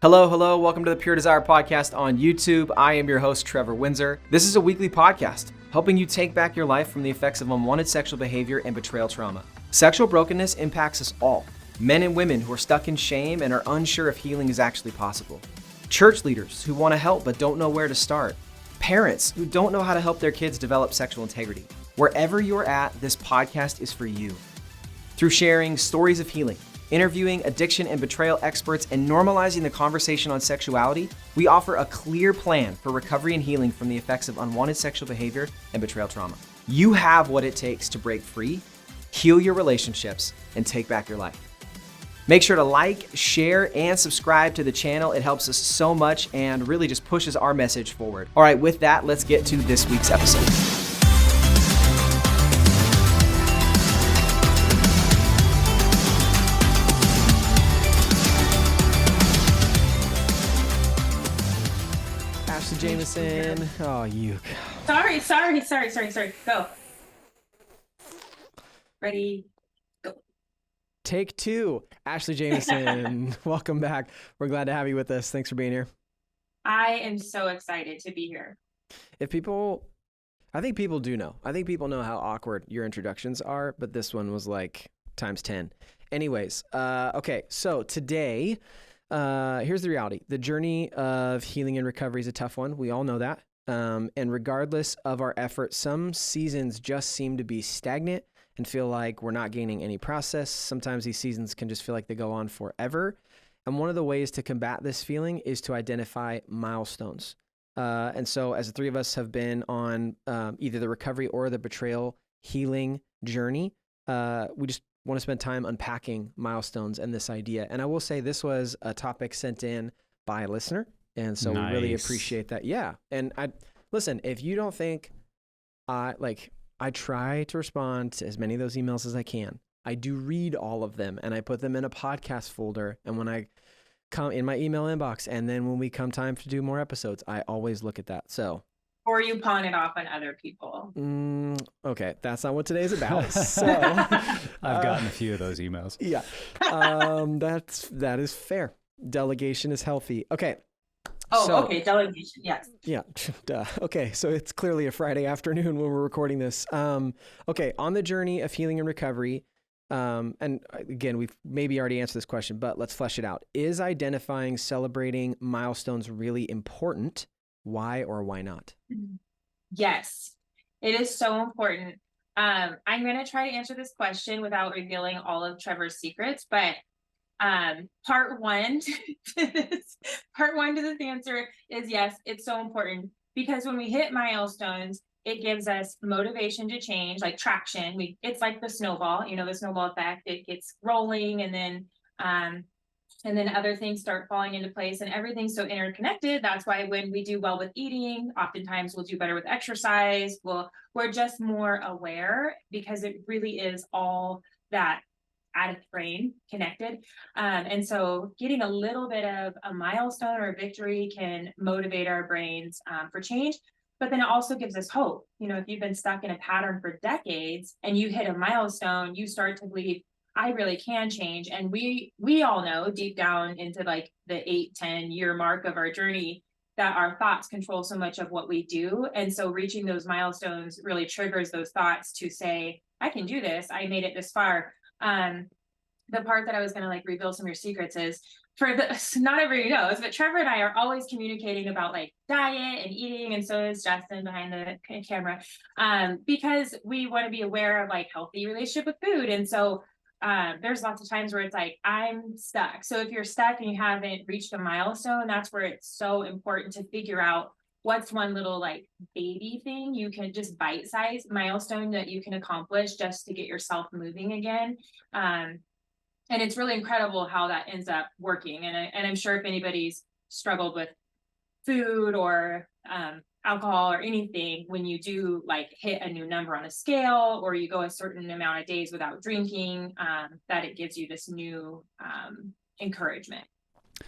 Hello, hello. Welcome to the Pure Desire Podcast on YouTube. I am your host, Trevor Windsor. This is a weekly podcast helping you take back your life from the effects of unwanted sexual behavior and betrayal trauma. Sexual brokenness impacts us all, men and women who are stuck in shame and are unsure if healing is actually possible. Church leaders who want to help but don't know where to start. Parents who don't know how to help their kids develop sexual integrity. Wherever you're at, this podcast is for you. Through sharing stories of healing, interviewing addiction and betrayal experts, and normalizing the conversation on sexuality, we offer a clear plan for recovery and healing from the effects of unwanted sexual behavior and betrayal trauma. You have what it takes to break free, heal your relationships, and take back your life. Make sure to like, share, and subscribe to the channel. It helps us so much and really just pushes our message forward. All right, with that, let's get to this week's episode. Jameson. Oh, you. Sorry. Go. Ready, go. Take two. Ashley Jameson, welcome back. We're glad to have you with us. Thanks for being here. I am so excited to be here. I think people do know. I think people know how awkward your introductions are, but this one was like times 10. Anyways, okay, so today, here's the reality. The journey of healing and recovery is a tough one. We all know that. And regardless of our efforts, some seasons just seem to be stagnant and feel like we're not gaining any process. Sometimes these seasons can just feel like they go on forever. And one of the ways to combat this feeling is to identify milestones. And so as the three of us have been on either the recovery or the betrayal healing journey, we just want to spend time unpacking milestones and this idea. And I will say this was a topic sent in by a listener. And so Nice. We really appreciate that. Yeah. And listen, if you don't think I try to respond to as many of those emails as I can. I do read all of them and I put them in a podcast folder. And when I come in my email inbox, and then when we come time to do more episodes, I always look at that. So. Or you pawn it off on other people. Okay, that's not what today's about. So I've gotten a few of those emails. Yeah, that is fair. Delegation is healthy. Okay. Okay, delegation. Yes. Yeah. Duh. Okay, so it's clearly a Friday afternoon when we're recording this. Okay, on the journey of healing and recovery. And again, we've maybe already answered this question, but let's flesh it out. Is identifying, celebrating milestones really important? Why or why not? Yes, it is so important. I'm going to try to answer this question without revealing all of Trevor's secrets, but part one to this answer is yes, it's so important because when we hit milestones, it gives us motivation to change, like traction. It's like the snowball, the snowball effect. It gets rolling and then other things start falling into place and everything's so interconnected. That's why when we do well with eating, oftentimes we'll do better with exercise. We're just more aware because it really is all that out of brain connected. And so getting a little bit of a milestone or a victory can motivate our brains for change. But then it also gives us hope. If you've been stuck in a pattern for decades and you hit a milestone, you start to believe, I really can change. And we all know deep down into like the 8-10 year mark of our journey that our thoughts control so much of what we do. And so reaching those milestones really triggers those thoughts to say, I can do this. I made it this far. The part that I was going to reveal some of your secrets is not everybody knows, but Trevor and I are always communicating about diet and eating. And so is Justin behind the camera, because we want to be aware of healthy relationship with food. And so there's lots of times where it's I'm stuck. So if you're stuck and you haven't reached a milestone, that's where it's so important to figure out what's one little baby thing you can just bite-sized milestone that you can accomplish just to get yourself moving again. And it's really incredible how that ends up working. And I'm sure if anybody's struggled with food or alcohol or anything, when you do hit a new number on a scale or you go a certain amount of days without drinking, that it gives you this new encouragement.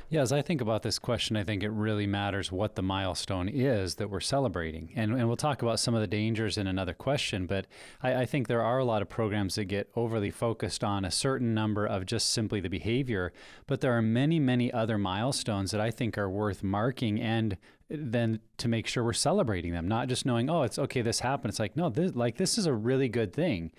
Yeah, as I think about this question, I think it really matters what the milestone is that we're celebrating. And we'll talk about some of the dangers in another question, but I think there are a lot of programs that get overly focused on a certain number of just simply the behavior, but there are many, many other milestones that I think are worth marking, and then to make sure we're celebrating them, not just knowing, oh, it's okay, this happened. It's like, no, this is a really good thing.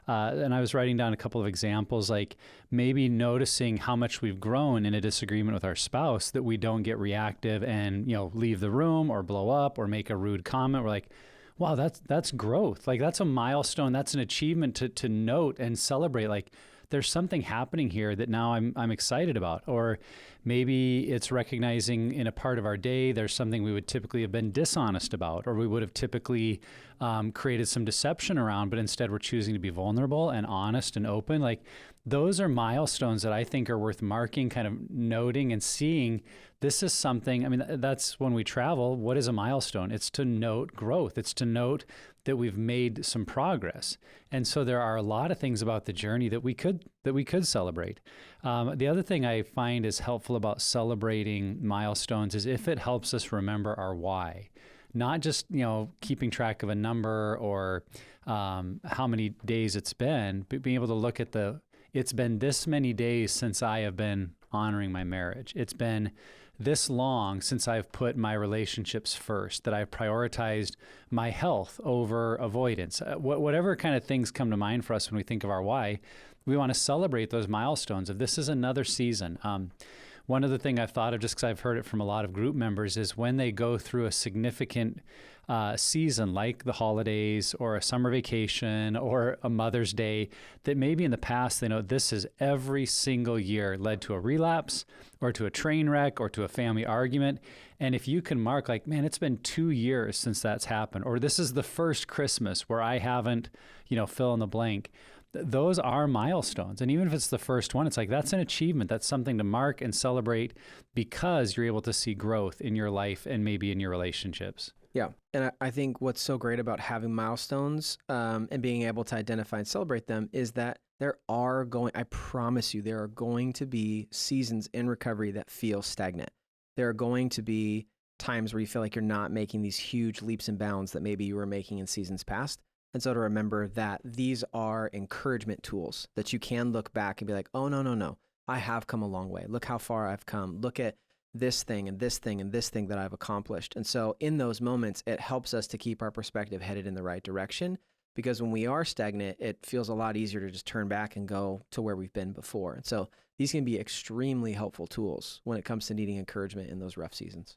And I was writing down a couple of examples, like maybe noticing how much we've grown in a disagreement with our spouse, that we don't get reactive and, leave the room or blow up or make a rude comment. We're like, wow, that's growth. Like that's a milestone. That's an achievement to note and celebrate. Like there's something happening here that now I'm excited about. Or maybe it's recognizing in a part of our day there's something we would typically have been dishonest about, or we would have typically created some deception around, but instead we're choosing to be vulnerable and honest and open. Like those are milestones that I think are worth marking, kind of noting and seeing. This is something, I mean, that's when we travel. What is a milestone? It's to note growth. It's to note that we've made some progress. And so there are a lot of things about the journey that we could celebrate. The other thing I find is helpful about celebrating milestones is if it helps us remember our why. Not just, keeping track of a number or how many days it's been, but being able to look at it's been this many days since I have been honoring my marriage. It's been this long since I've put my relationships first, that I've prioritized my health over avoidance. Whatever kind of things come to mind for us when we think of our why, we want to celebrate those milestones. If this is another season, one other thing I've thought of, just because I've heard it from a lot of group members, is when they go through a significant season like the holidays or a summer vacation or a Mother's Day, that maybe in the past they know this has every single year led to a relapse or to a train wreck or to a family argument. And if you can mark like, man, it's been 2 years since that's happened, or this is the first Christmas where I haven't, fill in the blank. Those are milestones. And even if it's the first one, it's like, that's an achievement. That's something to mark and celebrate because you're able to see growth in your life and maybe in your relationships. Yeah. And I think what's so great about having milestones and being able to identify and celebrate them is that I promise you, there are going to be seasons in recovery that feel stagnant. There are going to be times where you feel like you're not making these huge leaps and bounds that maybe you were making in seasons past. And so to remember that these are encouragement tools that you can look back and be like, oh, no, I have come a long way. Look how far I've come. Look at this thing and this thing and this thing that I've accomplished. And so in those moments, it helps us to keep our perspective headed in the right direction, because when we are stagnant, it feels a lot easier to just turn back and go to where we've been before. And so these can be extremely helpful tools when it comes to needing encouragement in those rough seasons.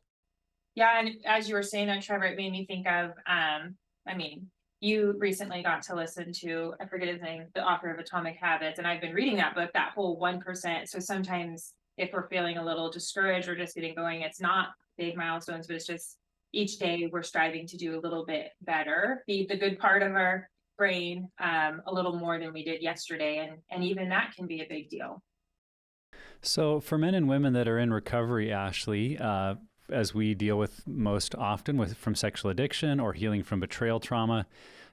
Yeah. And as you were saying that, Trevor, it made me think of, you recently got to listen to, I forget his name, the author of Atomic Habits. And I've been reading that book, that whole 1%. So sometimes if we're feeling a little discouraged or just getting going, it's not big milestones, but it's just each day we're striving to do a little bit better, feed the good part of our brain a little more than we did yesterday. And even that can be a big deal. So for men and women that are in recovery, Ashley, as we deal with most often from sexual addiction or healing from betrayal trauma,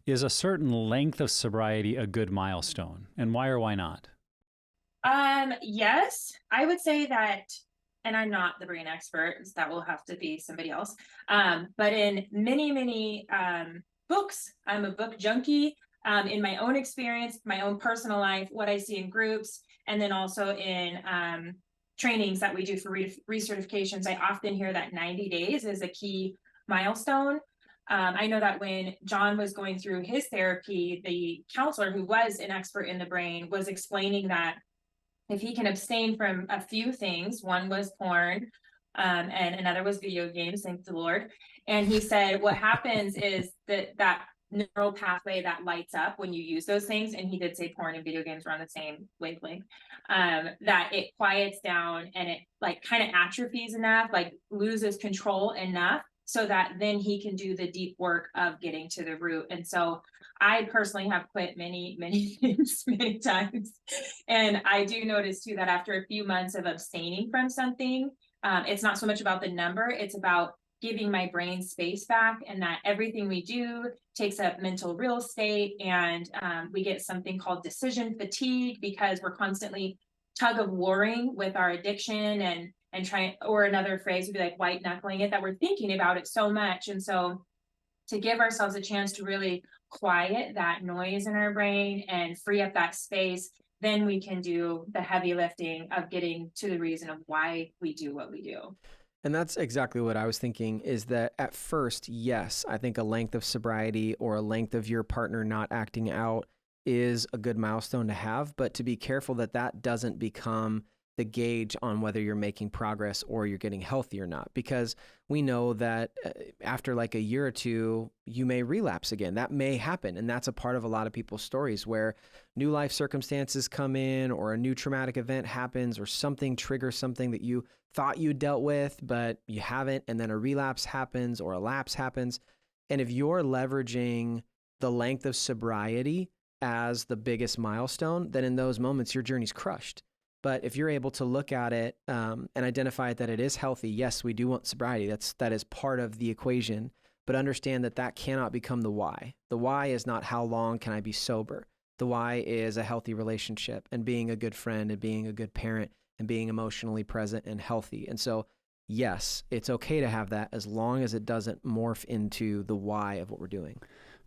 is a certain length of sobriety a good milestone? And why or why not? Yes, I would say that, and I'm not the brain expert, so that will have to be somebody else. But in many books, I'm a book junkie. In my own experience, my own personal life, what I see in groups, and then also in trainings that we do for recertifications, I often hear that 90 days is a key milestone. I know that when John was going through his therapy, the counselor, who was an expert in the brain, was explaining that if he can abstain from a few things, one was porn, and another was video games, thank the Lord. And he said what happens is that neural pathway that lights up when you use those things, and he did say porn and video games are on the same wavelength, that it quiets down and it like kind of atrophies enough, like loses control enough, so that then he can do the deep work of getting to the root. And so I personally have quit many things many times. And I do notice too that after a few months of abstaining from something, it's not so much about the number, it's about giving my brain space back, and that everything we do takes up mental real estate. And we get something called decision fatigue because we're constantly tug of warring with our addiction and try, or another phrase would be like white knuckling it, that we're thinking about it so much. And so to give ourselves a chance to really quiet that noise in our brain and free up that space, then we can do the heavy lifting of getting to the reason of why we do what we do. And that's exactly what I was thinking, is that at first, yes, I think a length of sobriety or a length of your partner not acting out is a good milestone to have, but to be careful that that doesn't become the gauge on whether you're making progress or you're getting healthy or not. Because we know that after like a year or two, you may relapse again. That may happen. And that's a part of a lot of people's stories, where new life circumstances come in, or a new traumatic event happens, or something triggers something that you thought you dealt with, but you haven't. And then a relapse happens or a lapse happens. And if you're leveraging the length of sobriety as the biggest milestone, then in those moments, your journey's crushed. But if you're able to look at it and identify that it is healthy, yes, we do want sobriety. That is part of the equation. But understand that that cannot become the why. The why is not how long can I be sober. The why is a healthy relationship and being a good friend and being a good parent and being emotionally present and healthy. And so, yes, it's okay to have that as long as it doesn't morph into the why of what we're doing.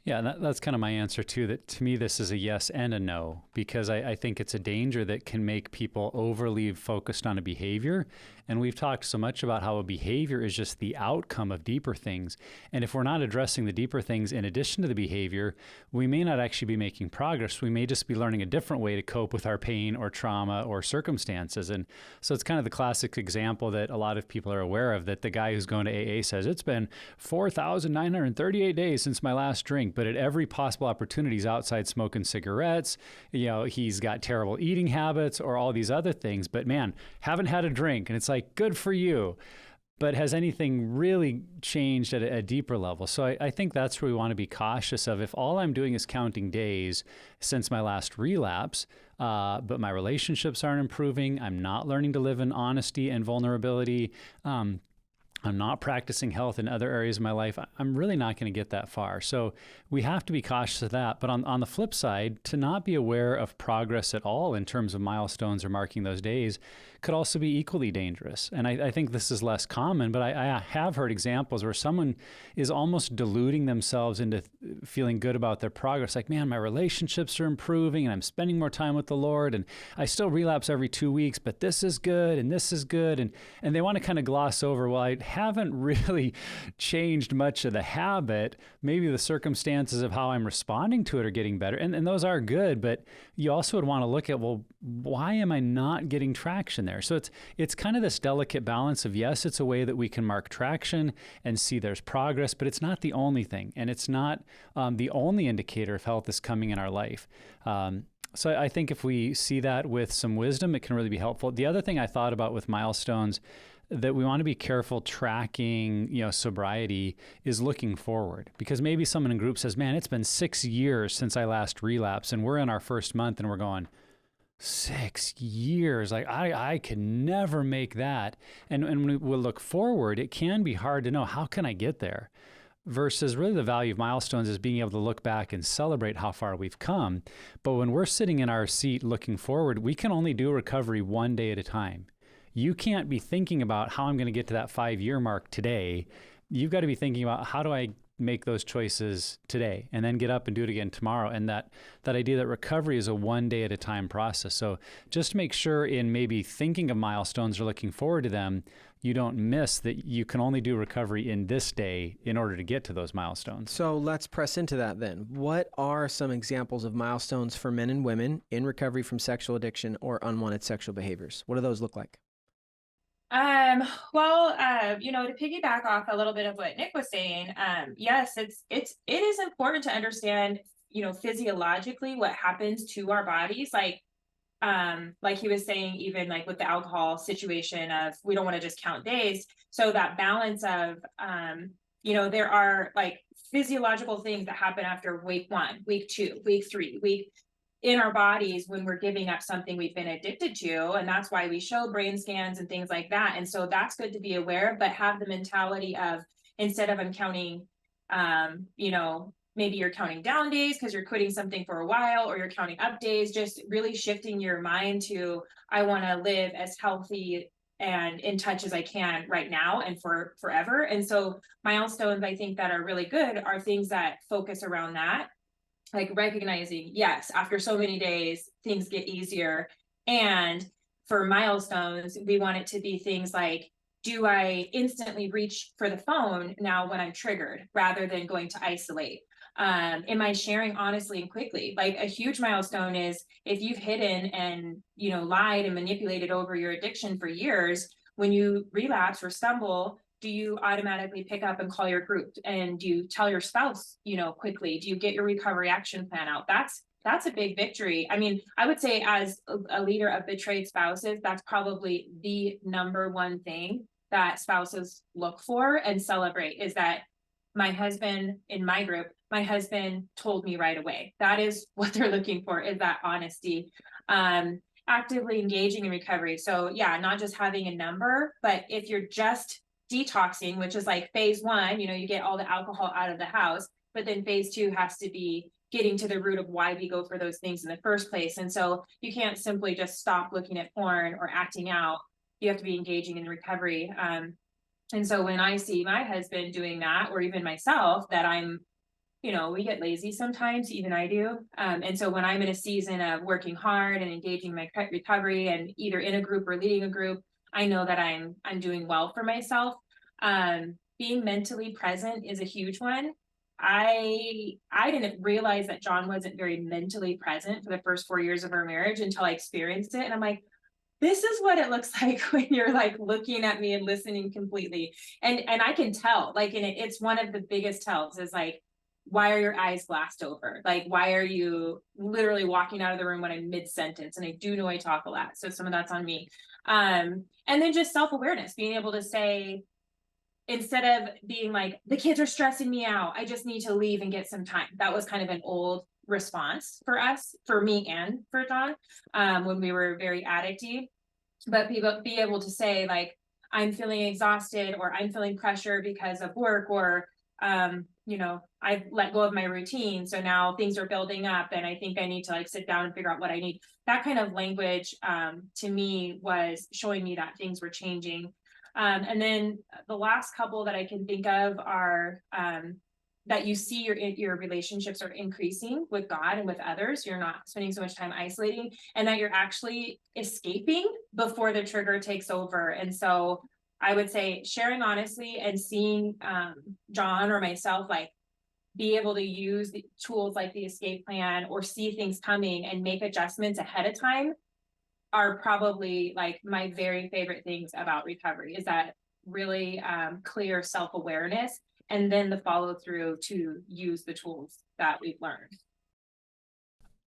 Yeah, that's kind of my answer too, that to me, this is a yes and a no, because I think it's a danger that can make people overly focused on a behavior. And we've talked so much about how a behavior is just the outcome of deeper things. And if we're not addressing the deeper things in addition to the behavior, we may not actually be making progress. We may just be learning a different way to cope with our pain or trauma or circumstances. And so it's kind of the classic example that a lot of people are aware of, that the guy who's going to AA says, it's been 4,938 days since my last drink, but at every possible opportunity, he's outside smoking cigarettes, he's got terrible eating habits or all these other things, but man, haven't had a drink. And it's like, good for you. But has anything really changed at a deeper level? So I think that's where we want to be cautious of. If all I'm doing is counting days since my last relapse, but my relationships aren't improving, I'm not learning to live in honesty and vulnerability, I'm not practicing health in other areas of my life, I'm really not going to get that far. So we have to be cautious of that. But on the flip side, to not be aware of progress at all in terms of milestones or marking those days could also be equally dangerous. And I think this is less common, but I have heard examples where someone is almost deluding themselves into feeling good about their progress. Like, man, my relationships are improving and I'm spending more time with the Lord, and I still relapse every 2 weeks, but this is good and this is good. And they want to kind of gloss over, well, I haven't really changed much of the habit. Maybe the circumstances of how I'm responding to it are getting better. And those are good, but you also would want to look at, well, why am I not getting traction there? So it's kind of this delicate balance of, yes, it's a way that we can mark traction and see there's progress, but it's not the only thing. And it's not the only indicator if health is coming in our life. So I think if we see that with some wisdom, it can really be helpful. The other thing I thought about with milestones that we want to be careful tracking, sobriety, is looking forward. Because maybe someone in group says, man, it's been 6 years since I last relapsed, and we're in our first month and we're going, 6 years, like I can never make that. And when we look forward, it can be hard to know, how can I get there? Versus really the value of milestones is being able to look back and celebrate how far we've come. But when we're sitting in our seat looking forward, we can only do recovery one day at a time. You can't be thinking about how I'm going to get to that 5-year mark today. You've got to be thinking about, how do I make those choices today and then get up and do it again tomorrow? And that idea that recovery is a one day at a time process. So just make sure in maybe thinking of milestones or looking forward to them, you don't miss that you can only do recovery in this day in order to get to those milestones. So let's press into that then. What are some examples of milestones for men and women in recovery from sexual addiction or unwanted sexual behaviors? What do those look like? To piggyback off a little bit of what Nick was saying, yes, it is important to understand, physiologically what happens to our bodies. Like he was saying, even like with the alcohol situation of, we don't want to just count days. So that balance of, there are like physiological things that happen after week 1, week 2, week 3, in our bodies when we're giving up something we've been addicted to. And that's why we show brain scans and things like that. And so that's good to be aware of, but have the mentality of, instead of I'm counting, maybe you're counting down days because you're quitting something for a while, or you're counting up days, just really shifting your mind to, I want to live as healthy and in touch as I can right now and for forever. And so milestones, I think, that are really good are things that focus around that, like recognizing, yes, after so many days, things get easier. And for milestones, we want it to be things like, do I instantly reach for the phone now when I'm triggered rather than going to isolate? Am I sharing honestly and quickly? Like a huge milestone is if you've hidden and, lied and manipulated over your addiction for years, when you relapse or stumble, do you automatically pick up and call your group? And do you tell your spouse, quickly? Do you get your recovery action plan out? That's a big victory. I mean, I would say as a leader of betrayed spouses, that's probably the number one thing that spouses look for and celebrate, is that my husband in my group, my husband told me right away. That is what they're looking for, is that honesty. Actively engaging in recovery. So yeah, not just having a number, but if you're just detoxing, which is like phase one, you get all the alcohol out of the house, but then phase two has to be getting to the root of why we go for those things in the first place. And so you can't simply just stop looking at porn or acting out. You have to be engaging in recovery. And so when I see my husband doing that, or even myself, that I'm, we get lazy sometimes, even I do. And so when I'm in a season of working hard and engaging in my recovery and either in a group or leading a group, I know that I'm doing well for myself. Being mentally present is a huge one. I didn't realize that John wasn't very mentally present for the first 4 years of our marriage until I experienced it. And I'm like, this is what it looks like when you're like looking at me and listening completely. And I can tell, like, and it's one of the biggest tells is like, why are your eyes glassed over? Like, why are you literally walking out of the room when I'm mid-sentence? And I do know I talk a lot, so some of that's on me. And then just self-awareness, being able to say, instead of being like, the kids are stressing me out, I just need to leave and get some time. That was kind of an old response for us, for me and for John, when we were very addicty. But people be able to say like, I'm feeling exhausted, or I'm feeling pressure because of work, or I've let go of my routine, so now things are building up and I think I need to like sit down and figure out what I need. That kind of language to me was showing me that things were changing. And then the last couple that I can think of are that you see your relationships are increasing with God and with others. You're not spending so much time isolating, and that you're actually escaping before the trigger takes over. And so I would say sharing honestly and seeing John or myself like be able to use the tools like the escape plan or see things coming and make adjustments ahead of time are probably like my very favorite things about recovery, is that really clear self-awareness and then the follow through to use the tools that we've learned.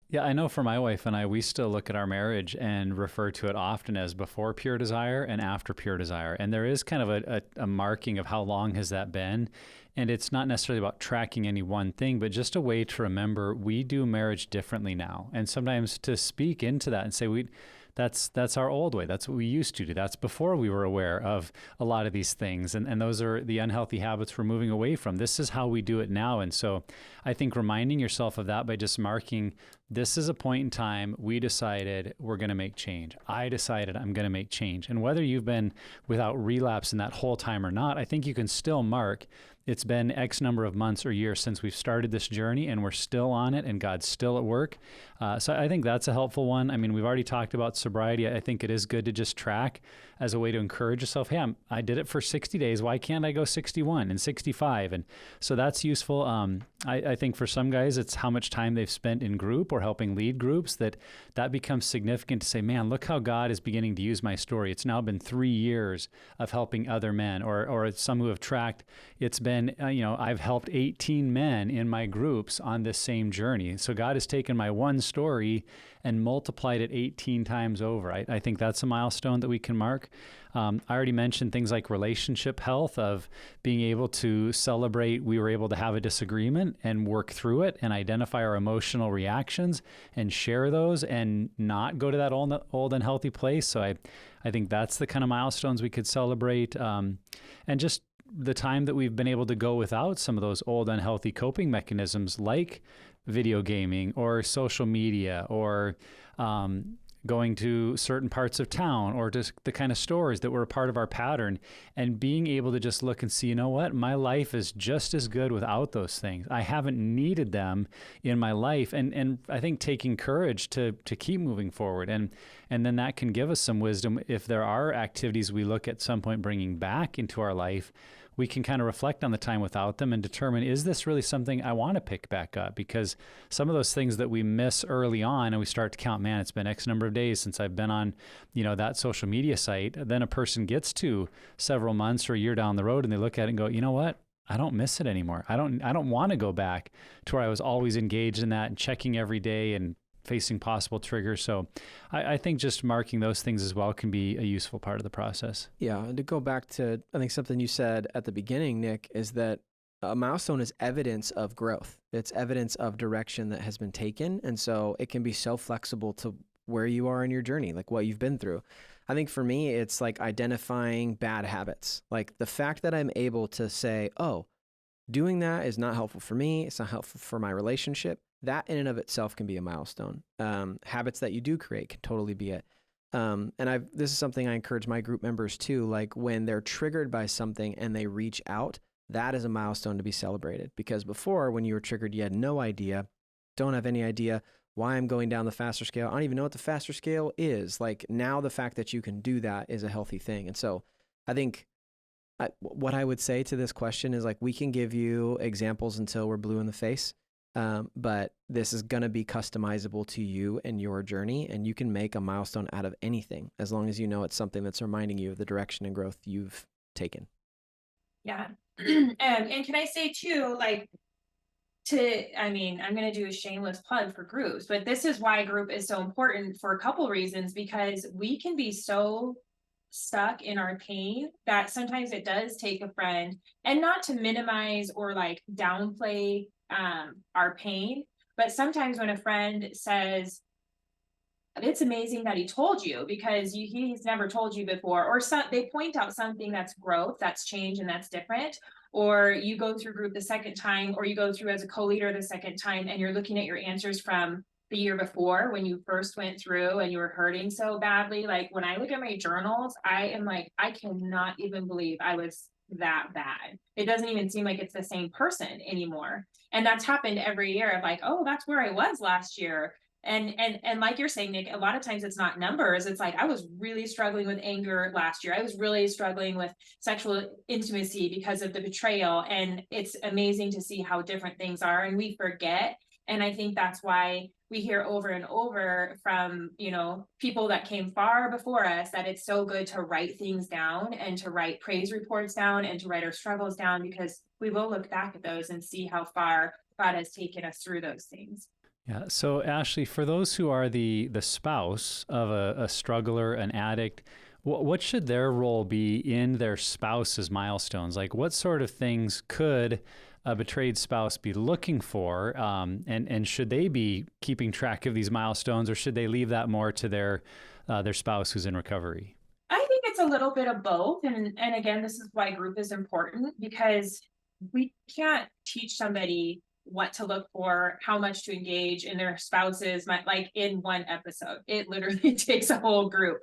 Yeah, I know for my wife and I, we still look at our marriage and refer to it often as before pure desire and after pure desire. And there is kind of a marking of how long has that been. And it's not necessarily about tracking any one thing, but just a way to remember we do marriage differently now. And sometimes to speak into that and say, that's our old way. That's what we used to do. That's before we were aware of a lot of these things. And those are the unhealthy habits we're moving away from. This is how we do it now. And so I think reminding yourself of that by just marking, this is a point in time we decided we're going to make change. I decided I'm going to make change. And whether you've been without relapse in that whole time or not, I think you can still mark it's been X number of months or years since we've started this journey and we're still on it and God's still at work. So I think that's a helpful one. I mean, we've already talked about sobriety. I think it is good to just track as a way to encourage yourself. Hey, I did it for 60 days. Why can't I go 61 and 65? And so that's useful. I think for some guys, it's how much time they've spent in group or helping lead groups that becomes significant to say, man, look how God is beginning to use my story. It's now been 3 years of helping other men, or some who have tracked. It's been, I've helped 18 men in my groups on this same journey. So God has taken my one story and multiplied it 18 times over. I think that's a milestone that we can mark. I already mentioned things like relationship health, of being able to celebrate we were able to have a disagreement and work through it and identify our emotional reactions and share those and not go to that old unhealthy place. So I think that's the kind of milestones we could celebrate. And just the time that we've been able to go without some of those old unhealthy coping mechanisms like video gaming or social media or going to certain parts of town, or just the kind of stores that were a part of our pattern, and being able to just look and see, you know what, my life is just as good without those things. I haven't needed them in my life. And I think taking courage to keep moving forward. And then that can give us some wisdom. If there are activities we look at some point bringing back into our life, we can kind of reflect on the time without them and determine, is this really something I want to pick back up? Because some of those things that we miss early on, and we start to count, man, it's been X number of days since I've been on, that social media site. Then a person gets to several months or a year down the road, and they look at it and go, you know what? I don't miss it anymore. I don't want to go back to where I was always engaged in that and checking every day and facing possible triggers. So I think just marking those things as well can be a useful part of the process. Yeah. And to go back to, I think something you said at the beginning, Nick, is that a milestone is evidence of growth. It's evidence of direction that has been taken. And so it can be so flexible to where you are in your journey, like what you've been through. I think for me, it's like identifying bad habits. Like the fact that I'm able to say, oh, doing that is not helpful for me. It's not helpful for my relationship. That in and of itself can be a milestone. Habits that you do create can totally be it. And this is something I encourage my group members too. Like when they're triggered by something and they reach out, that is a milestone to be celebrated. Because before, when you were triggered, you had no idea, don't have any idea why I'm going down the faster scale. I don't even know what the faster scale is. Like now the fact that you can do that is a healthy thing. And so I think what I would say to this question is like, we can give you examples until we're blue in the face. But this is going to be customizable to you and your journey, and you can make a milestone out of anything as long as you know it's something that's reminding you of the direction and growth you've taken. Yeah. And can I say too, like, I'm going to do a shameless plug for groups, but this is why group is so important for a couple reasons, because we can be so stuck in our pain that sometimes it does take a friend, and not to minimize or like downplay our pain, but sometimes when a friend says, it's amazing that he told you because he's never told you before, or they point out something that's growth, that's change, and that's different, or you go through group the second time, or you go through as a co-leader the second time, and you're looking at your answers from the year before when you first went through and you were hurting so badly. Like when I look at my journals, I am like, I cannot even believe I was that bad. It doesn't even seem like it's the same person anymore. And that's happened every year of like, oh, that's where I was last year. And like you're saying, Nick, a lot of times it's not numbers. It's like, I was really struggling with anger last year. I was really struggling with sexual intimacy because of the betrayal. And it's amazing to see how different things are, and we forget. And I think that's why we hear over and over from, people that came far before us, that it's so good to write things down and to write praise reports down and to write our struggles down, because we will look back at those and see how far God has taken us through those things. Yeah. So Ashley, for those who are the spouse of a struggler, an addict, what should their role be in their spouse's milestones? Like what sort of things could a betrayed spouse be looking for? And should they be keeping track of these milestones, or should they leave that more to their spouse who's in recovery? I think it's a little bit of both. And again, this is why group is important, because we can't teach somebody what to look for, how much to engage in their spouses, like in one episode. It literally takes a whole group.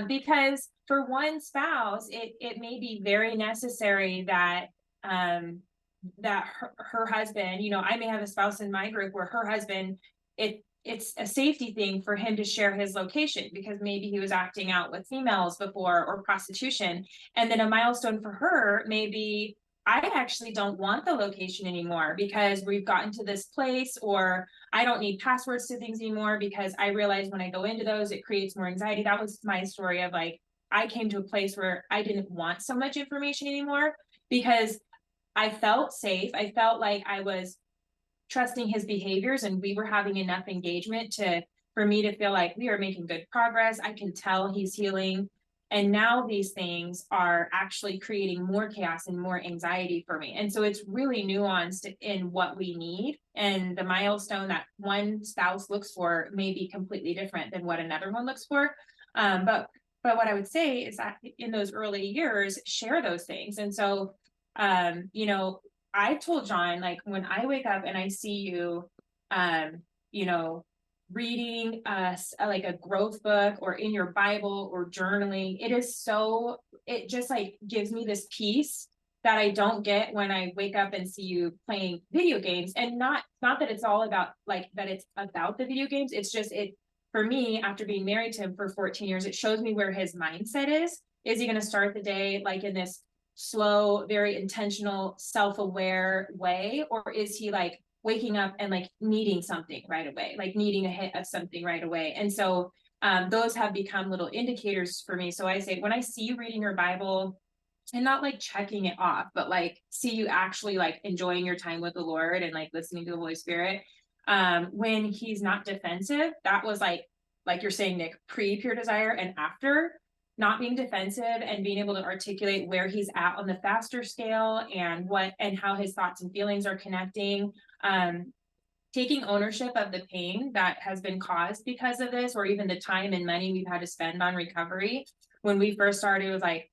Because for one spouse, it may be very necessary that her husband, I may have a spouse in my group where her husband, it's a safety thing for him to share his location because maybe he was acting out with females before, or prostitution. And then a milestone for her may be, I actually don't want the location anymore because we've gotten to this place, or I don't need passwords to things anymore because I realize when I go into those, it creates more anxiety. That was my story of like, I came to a place where I didn't want so much information anymore because I felt safe. I felt like I was trusting his behaviors and we were having enough engagement for me to feel like we are making good progress. I can tell he's healing. And now these things are actually creating more chaos and more anxiety for me. And so it's really nuanced in what we need. And the milestone that one spouse looks for may be completely different than what another one looks for. But what I would say is that in those early years, share those things. And so, I told John, like, when I wake up and I see you, reading like a growth book or in your Bible or journaling, it just like gives me this peace that I don't get when I wake up and see you playing video games. And not that it's all about like that it's about the video games. It's just for me, after being married to him for 14 years, it shows me where his mindset is. Is he going to start the day like in this slow, very intentional, self-aware way? Or is he like waking up and like needing something right away, like needing a hit of something right away? And so those have become little indicators for me. So I say, when I see you reading your Bible, and not like checking it off, but like see you actually like enjoying your time with the Lord and like listening to the Holy Spirit. When he's not defensive, that was like you're saying, Nick, pre-pure desire, and after not being defensive and being able to articulate where he's at on the faster scale and how his thoughts and feelings are connecting. Taking ownership of the pain that has been caused because of this, or even the time and money we've had to spend on recovery. When we first started, it was like,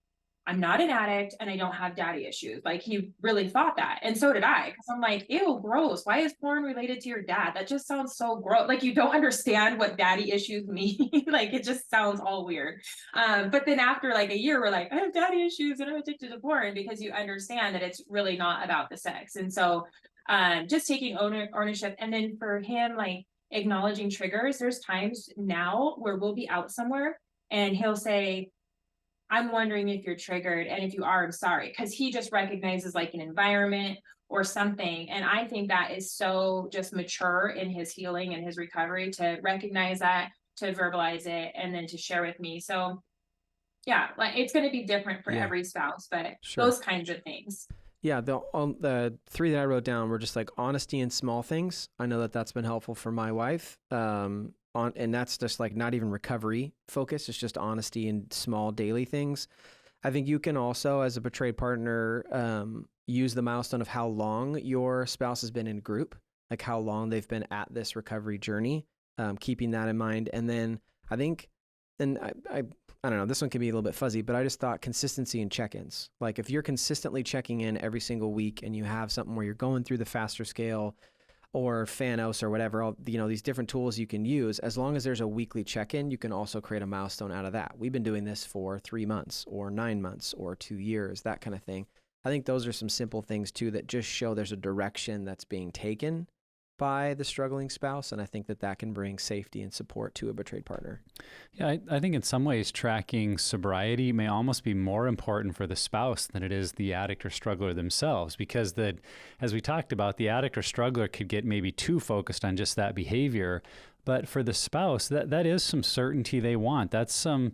I'm not an addict and I don't have daddy issues. Like he really thought that. And so did I. Cause I'm like, ew, gross. Why is porn related to your dad? That just sounds so gross. Like you don't understand what daddy issues mean. Like it just sounds all weird. But then after like a year, we're like, I have daddy issues and I'm addicted to porn, because you understand that it's really not about the sex. And so just taking ownership. And then for him, like acknowledging triggers, there's times now where we'll be out somewhere and he'll say, I'm wondering if you're triggered, and if you are, I'm sorry, because he just recognizes like an environment or something. And I think that is so just mature in his healing and his recovery to recognize that, to verbalize it, and then to share with me. So yeah, like it's going to be different for every spouse, but those kinds of things. Yeah, the three that I wrote down were just like honesty in small things. I know that that's been helpful for my wife. And that's just like not even recovery focus. It's just honesty in small daily things. I think you can also, as a betrayed partner, use the milestone of how long your spouse has been in group, like how long they've been at this recovery journey, keeping that in mind. And then I think, and I don't know, this one can be a little bit fuzzy, but I just thought consistency in check-ins. Like if you're consistently checking in every single week and you have something where you're going through the faster scale or Fanos or whatever, these different tools you can use, as long as there's a weekly check-in, you can also create a milestone out of that. We've been doing this for 3 months or 9 months or 2 years, that kind of thing. I think those are some simple things too that just show there's a direction that's being taken by the struggling spouse. And I think that can bring safety and support to a betrayed partner. Yeah, I think in some ways tracking sobriety may almost be more important for the spouse than it is the addict or struggler themselves, because as we talked about, the addict or struggler could get maybe too focused on just that behavior. But for the spouse, that is some certainty they want. That's some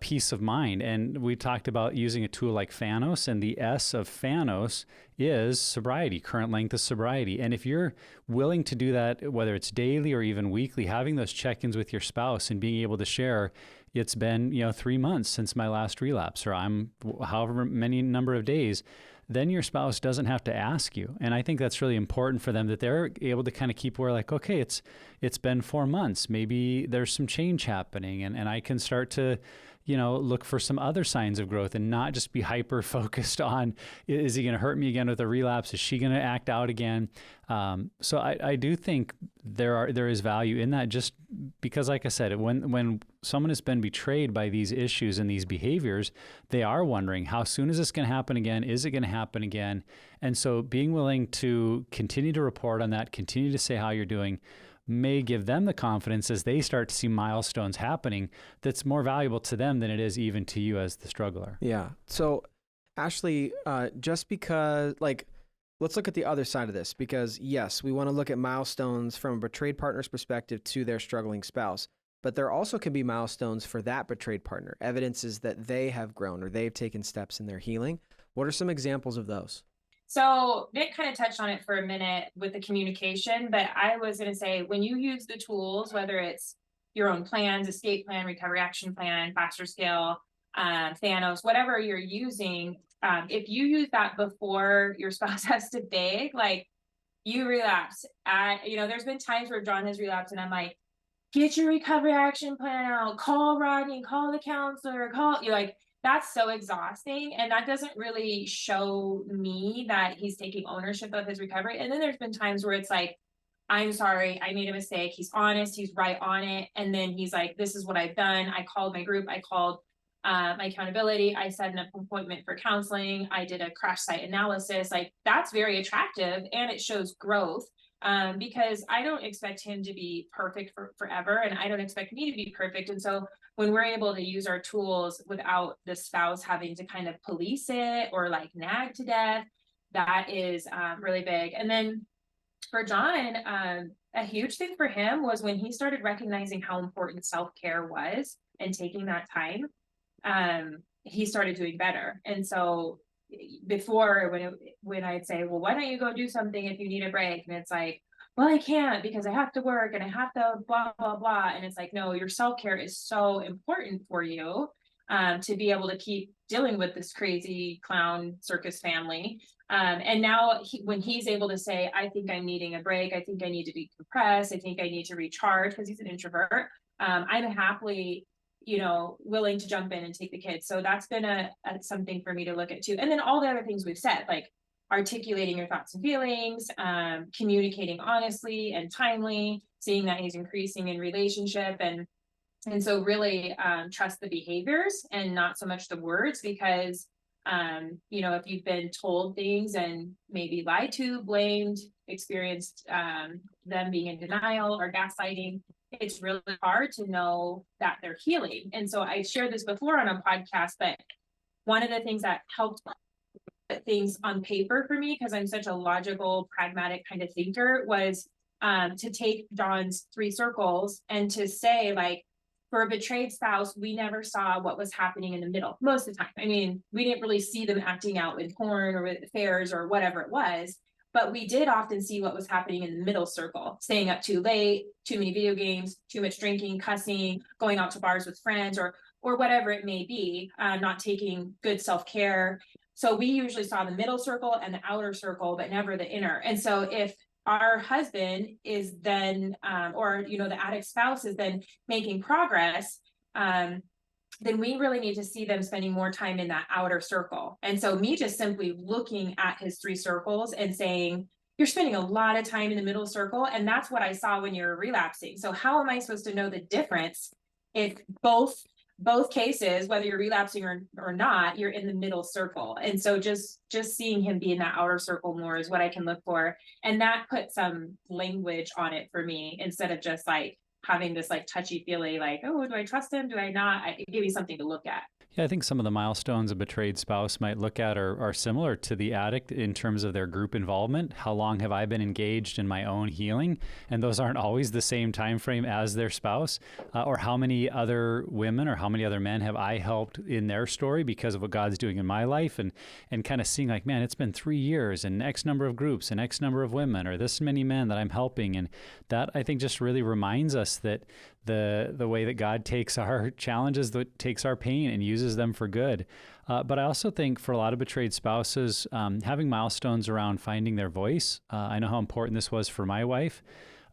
peace of mind. And we talked about using a tool like Fanos, and the S of Fanos is sobriety, current length of sobriety. And if you're willing to do that, whether it's daily or even weekly, having those check-ins with your spouse and being able to share, it's been 3 months since my last relapse, or I'm however many number of days, then your spouse doesn't have to ask you. And I think that's really important for them, that they're able to kind of keep where like, okay, it's been 4 months. Maybe there's some change happening, and I can start to look for some other signs of growth and not just be hyper focused on, is he going to hurt me again with a relapse? Is she going to act out again? So I do think there is value in that, just because, like I said, when someone has been betrayed by these issues and these behaviors, they are wondering, how soon is this going to happen again? Is it going to happen again? And so being willing to continue to report on that, continue to say how you're doing, may give them the confidence as they start to see milestones happening that's more valuable to them than it is even to you as the struggler. Yeah. So Ashley, just because, let's look at the other side of this, because yes, we want to look at milestones from a betrayed partner's perspective to their struggling spouse, but there also can be milestones for that betrayed partner, evidences that they have grown or they've taken steps in their healing. What are some examples of those? So Nick kind of touched on it for a minute with the communication, but I was going to say, when you use the tools, whether it's your own plans, escape plan, recovery action plan, faster scale, Thanos, whatever you're using, if you use that before your spouse has to beg, like you relapse, there's been times where John has relapsed and I'm like, get your recovery action plan out, call Rodney, call the counselor, you're like, that's so exhausting. And that doesn't really show me that he's taking ownership of his recovery. And then there's been times where it's like, I'm sorry, I made a mistake. He's honest, he's right on it. And then he's like, this is what I've done. I called my group, I called my accountability, I set an appointment for counseling, I did a crash site analysis. Like, that's very attractive, and it shows growth. Because I don't expect him to be perfect forever, and I don't expect me to be perfect. And so when we're able to use our tools without the spouse having to kind of police it or like nag to death, that is really big. And then for John, a huge thing for him was when he started recognizing how important self-care was and taking that time, he started doing better. And so before, when I'd say, well, why don't you go do something if you need a break? And it's like, well, I can't because I have to work and I have to blah, blah, blah. And it's like, no, your self-care is so important for you, to be able to keep dealing with this crazy clown circus family. And now when he's able to say, I think I'm needing a break, I think I need to decompress, I think I need to recharge, because he's an introvert, I'm happily, willing to jump in and take the kids. So that's been a something for me to look at too. And then all the other things we've said, like articulating your thoughts and feelings, communicating honestly and timely, seeing that he's increasing in relationship. And so really trust the behaviors and not so much the words, because if you've been told things and maybe lied to, blamed, experienced them being in denial or gaslighting, it's really hard to know that they're healing. And so I shared this before on a podcast, but one of the things that helped put things on paper for me, because I'm such a logical, pragmatic kind of thinker, was to take John's 3 circles and to say, like, for a betrayed spouse, we never saw what was happening in the middle most of the time. I mean, we didn't really see them acting out with porn or with affairs or whatever it was, but we did often see what was happening in the middle circle: staying up too late, too many video games, too much drinking, cussing, going out to bars with friends, or whatever it may be, not taking good self-care. So we usually saw the middle circle and the outer circle, but never the inner. And so if our husband is then, or the addict spouse is then making progress, then we really need to see them spending more time in that outer circle. And so me just simply looking at his 3 circles and saying, you're spending a lot of time in the middle circle, and that's what I saw when you're relapsing. So how am I supposed to know the difference if both cases, whether you're relapsing or not, you're in the middle circle? And so just seeing him be in that outer circle more is what I can look for. And that put some language on it for me, instead of just like having this like touchy feely, like, oh, do I trust him? Do I not? It gave me something to look at. Yeah, I think some of the milestones a betrayed spouse might look at are similar to the addict in terms of their group involvement. How long have I been engaged in my own healing? And those aren't always the same time frame as their spouse. Or how many other women or how many other men have I helped in their story because of what God's doing in my life? And kind of seeing like, man, it's been 3 years and X number of groups and X number of women, or this many men that I'm helping. And that, I think, just really reminds us that the way that God takes our challenges, that takes our pain and uses them for good. But I also think for a lot of betrayed spouses, having milestones around finding their voice. I know how important this was for my wife,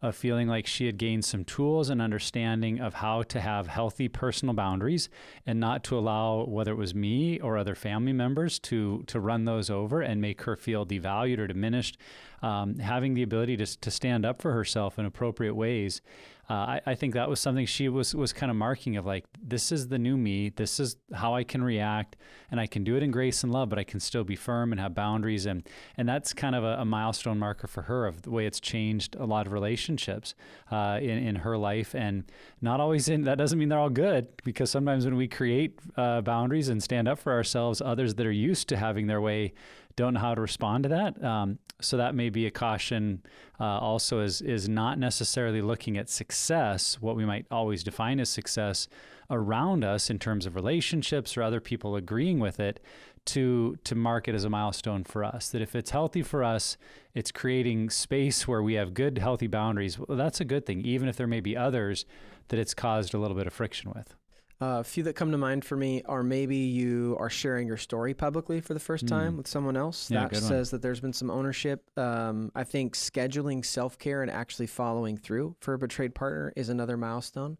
of feeling like she had gained some tools and understanding of how to have healthy personal boundaries and not to allow, whether it was me or other family members, to run those over and make her feel devalued or diminished. Having the ability to stand up for herself in appropriate ways. I think that was something she was kind of marking of like, this is the new me. This is how I can react, and I can do it in grace and love, but I can still be firm and have boundaries. And that's kind of a milestone marker for her of the way it's changed a lot of relationships in her life. And not always that doesn't mean they're all good, because sometimes when we create boundaries and stand up for ourselves, others that are used to having their way don't know how to respond to that. So that may be a caution also, is not necessarily looking at success, what we might always define as success around us in terms of relationships or other people agreeing with it, to mark it as a milestone for us. That if it's healthy for us, it's creating space where we have good, healthy boundaries. Well, that's a good thing, even if there may be others that it's caused a little bit of friction with. A few that come to mind for me are maybe you are sharing your story publicly for the first time with someone else. Yeah, that says that there's been some ownership. I think scheduling self-care and actually following through for a betrayed partner is another milestone.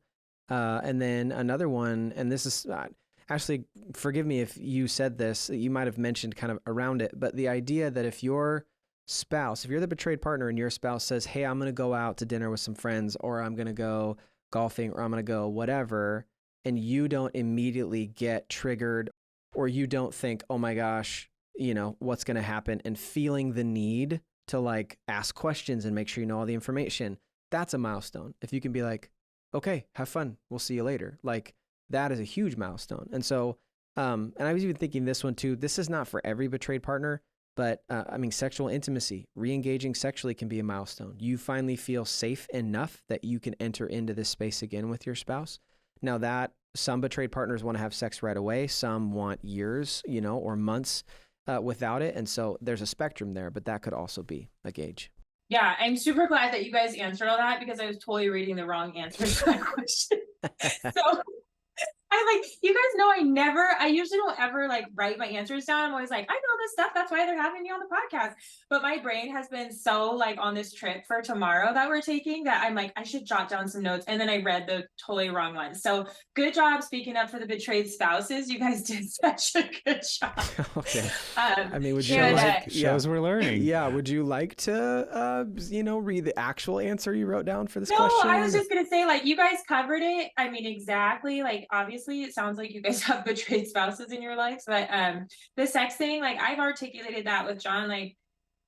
And then another one, and this is actually, forgive me if you said this, you might have mentioned kind of around it, but the idea that if you're spouse, if you're the betrayed partner and your spouse says, hey, I'm going to go out to dinner with some friends, or I'm going to go golfing, or I'm going to go whatever, and you don't immediately get triggered, or you don't think, oh my gosh, what's going to happen, and feeling the need to like ask questions and make sure you know all the information, that's a milestone. If you can be like, okay, have fun, we'll see you later. Like, that is a huge milestone. And so, and I was even thinking this one too, this is not for every betrayed partner, but sexual intimacy, re-engaging sexually can be a milestone. You finally feel safe enough that you can enter into this space again with your spouse. Now that some betrayed partners want to have sex right away, some want years, or months without it. And so there's a spectrum there, but that could also be a gauge. Yeah, I'm super glad that you guys answered all that, because I was totally reading the wrong answers to that question. So you guys know I usually don't ever like write my answers down. I'm always like, I know this stuff. That's why they're having me on the podcast. But my brain has been so like on this trip for tomorrow that we're taking that I'm like, I should jot down some notes. And then I read the totally wrong one. So good job speaking up for the betrayed spouses. You guys did such a good job. Okay. Would you shows we're learning. Yeah. Would you like to, read the actual answer you wrote down for this question? No, I was just going to say, like, you guys covered it. I mean, exactly. Like, obviously it sounds like you guys have betrayed spouses in your lives, but the sex thing, like I've articulated that with John, like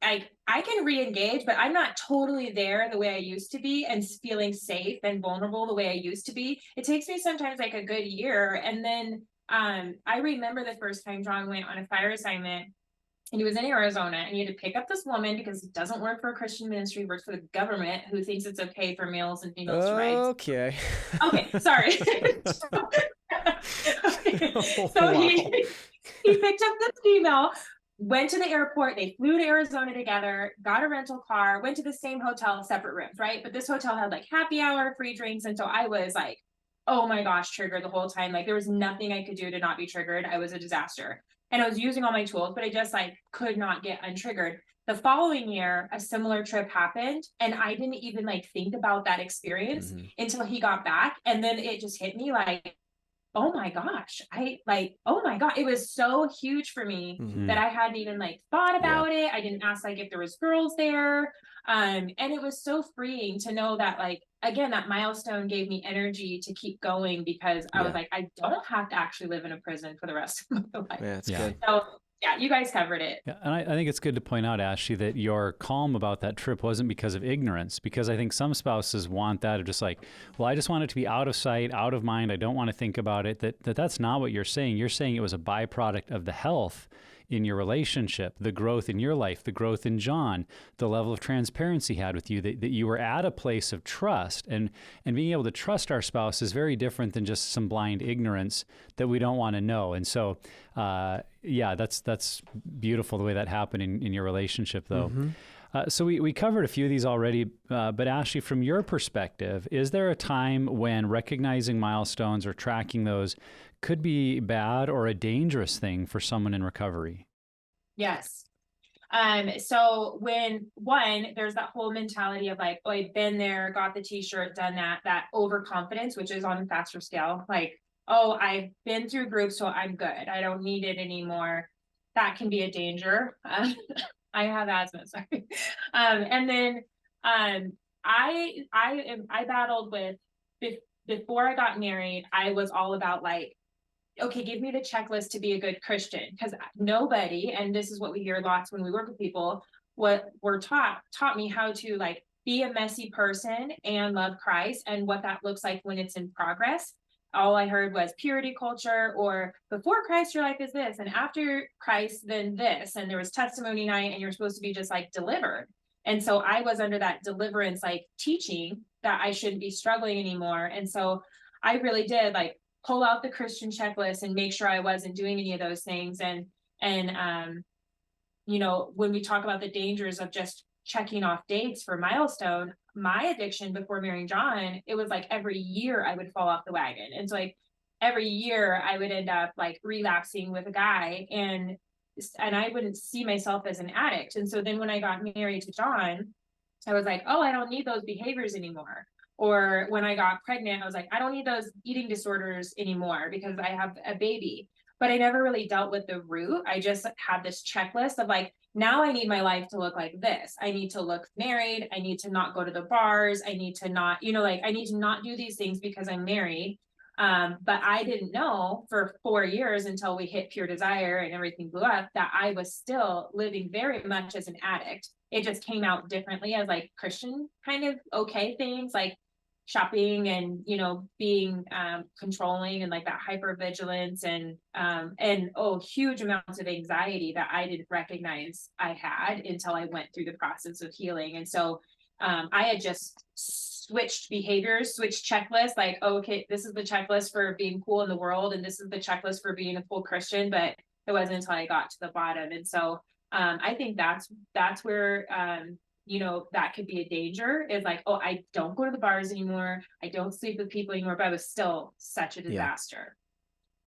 I can re-engage, but I'm not totally there the way I used to be and feeling safe and vulnerable the way I used to be. It takes me sometimes like a good year. And then I remember the first time John went on a fire assignment, and he was in Arizona, and he had to pick up this woman because he doesn't work for a Christian ministry, he works for the government, who thinks it's okay for males and females to ride. Okay. Okay, sorry. Okay. So he picked up this female, went to the airport, they flew to Arizona together, got a rental car, went to the same hotel, separate rooms, right? But this hotel had like happy hour, free drinks. And so I was like, oh my gosh, triggered the whole time. Like there was nothing I could do to not be triggered. I was a disaster. And I was using all my tools, but I just like could not get untriggered. The following year, a similar trip happened, and I didn't even like think about that experience until he got back. And then it just hit me like, oh my gosh, oh my God, it was so huge for me that I hadn't even like thought about it. I didn't ask like if there was girls there. And it was so freeing to know that, like, again, that milestone gave me energy to keep going, because I was like, I don't have to actually live in a prison for the rest of my life. Yeah, it's good. So yeah, you guys covered it. Yeah, and I think it's good to point out, Ashley, that your calm about that trip wasn't because of ignorance, because I think some spouses want that of just like, well, I just want it to be out of sight, out of mind. I don't want to think about it. That's not what you're saying. You're saying it was a byproduct of the health in your relationship, the growth in your life, the growth in John, the level of transparency he had with you, that you were at a place of trust. And being able to trust our spouse is very different than just some blind ignorance that we don't want to know. And so, that's beautiful the way that happened in your relationship, though. So we covered a few of these already, but Ashley, from your perspective, is there a time when recognizing milestones or tracking those could be bad or a dangerous thing for someone in recovery? Yes. So there's that whole mentality of like, oh, I've been there, got the t-shirt, done that overconfidence, which is on a faster scale. Like, oh, I've been through groups, so I'm good. I don't need it anymore. That can be a danger. I have asthma, sorry. And then I battled with, before I got married, I was all about like, okay, give me the checklist to be a good Christian, because nobody, and this is what we hear lots when we work with people, what we're taught me how to like be a messy person and love Christ, and what that looks like when it's in progress. All I heard was purity culture, or before Christ, your life is this, and after Christ, then this. And there was testimony night, and you're supposed to be just like delivered. And so I was under that deliverance, like teaching that I shouldn't be struggling anymore. And so I really did like pull out the Christian checklist and make sure I wasn't doing any of those things. And when we talk about the dangers of just checking off dates for Milestone, my addiction before marrying John, it was like every year I would fall off the wagon. And so like every year I would end up like relapsing with a guy, and I wouldn't see myself as an addict. And so then when I got married to John, I was like, oh, I don't need those behaviors anymore. Or when I got pregnant, I was like, I don't need those eating disorders anymore because I have a baby. but I never really dealt with the root. I just had this checklist of like, now I need my life to look like this. I need to look married. I need to not go to the bars. I need to not, like I need to not do these things because I'm married. But I didn't know for 4 years until we hit pure desire and everything blew up that I was still living very much as an addict. It just came out differently as like Christian kind of okay things like shopping and, being controlling and like that hypervigilance and huge amounts of anxiety that I didn't recognize I had until I went through the process of healing. And so I had just switched behaviors, switched checklists, like, okay, this is the checklist for being cool in the world, and this is the checklist for being a full Christian, but it wasn't until I got to the bottom. And so I think that's where that could be a danger, is like, oh, I don't go to the bars anymore, I don't sleep with people anymore, but I was still such a disaster.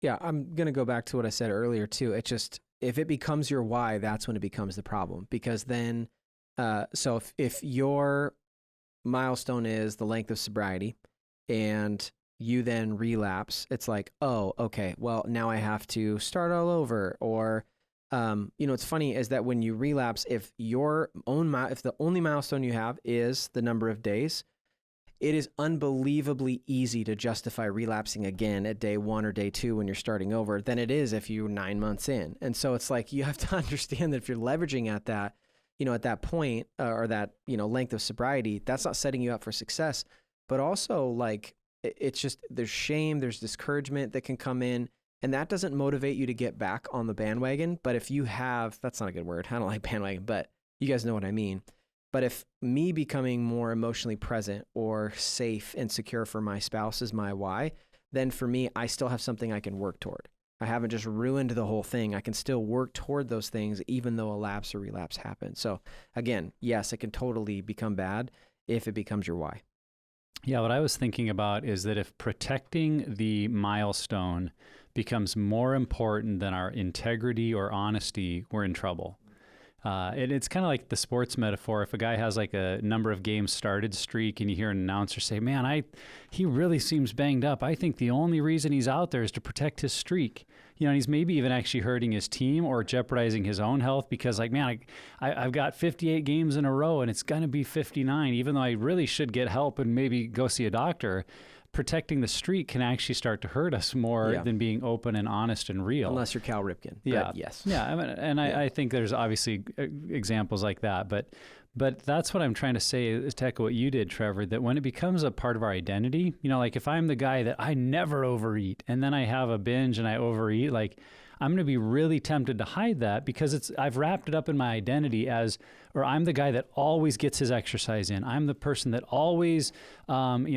Yeah, I'm gonna go back to what I said earlier too. It just, if it becomes your why, that's when it becomes the problem, because then so if your milestone is the length of sobriety and you then relapse, it's like, oh, okay, well, now I have to start all over. Or what's funny is that when you relapse, if the only milestone you have is the number of days, it is unbelievably easy to justify relapsing again at day 1 or day 2 when you're starting over than it is if you're 9 months in. And so it's like, you have to understand that if you're leveraging at that, at that point or that, length of sobriety, that's not setting you up for success. But also, like, it's just, there's shame, there's discouragement that can come in, and that doesn't motivate you to get back on the bandwagon. But if you have, that's not a good word, I don't like bandwagon, but you guys know what I mean. But if me becoming more emotionally present or safe and secure for my spouse is my why, then for me, I still have something I can work toward. I haven't just ruined the whole thing. I can still work toward those things even though a lapse or relapse happens. So again, yes, it can totally become bad if it becomes your why. Yeah, what I was thinking about is that if protecting the milestone becomes more important than our integrity or honesty, we're in trouble. It's kind of like the sports metaphor. If a guy has like a number of games started streak and you hear an announcer say, man, he really seems banged up. I think the only reason he's out there is to protect his streak. And he's maybe even actually hurting his team or jeopardizing his own health because like, man, I've got 58 games in a row and it's going to be 59, even though I really should get help and maybe go see a doctor. Protecting the streak can actually start to hurt us more than being open and honest and real. Unless you're Cal Ripken. Yeah. But yes. Yeah. I mean, and I think there's obviously examples like that, but that's what I'm trying to say is to echo what you did, Trevor, that when it becomes a part of our identity, like if I'm the guy that I never overeat and then I have a binge and I overeat, like I'm going to be really tempted to hide that because I've wrapped it up in my identity or I'm the guy that always gets his exercise in. I'm the person that always,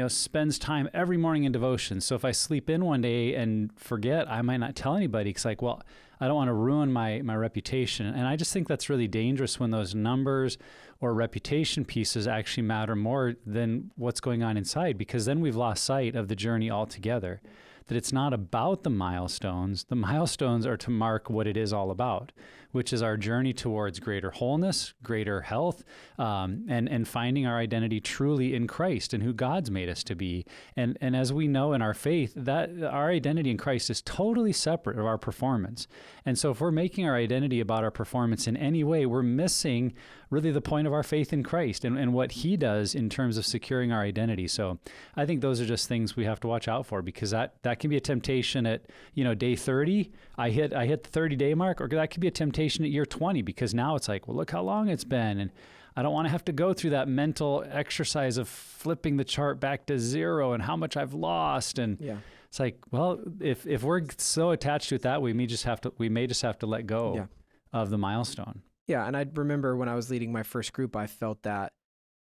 spends time every morning in devotion. So if I sleep in one day and forget, I might not tell anybody because I don't want to ruin my reputation. And I just think that's really dangerous when those numbers or reputation pieces actually matter more than what's going on inside, because then we've lost sight of the journey altogether. That it's not about the milestones. The milestones are to mark what it is all about, which is our journey towards greater wholeness, greater health, and finding our identity truly in Christ and who God's made us to be. And as we know in our faith, that our identity in Christ is totally separate of our performance. And so if we're making our identity about our performance in any way, we're missing really the point of our faith in Christ and what he does in terms of securing our identity. So I think those are just things we have to watch out for, because that can be a temptation at, day 30, I hit the 30-day mark, or that could be a temptation at year 20, because now it's like, well, look how long it's been. And I don't want to have to go through that mental exercise of flipping the chart back to 0 and how much I've lost. And it's like, well, if we're so attached to it that way, we may just have to let go of the milestone. Yeah. And I remember when I was leading my first group, I felt that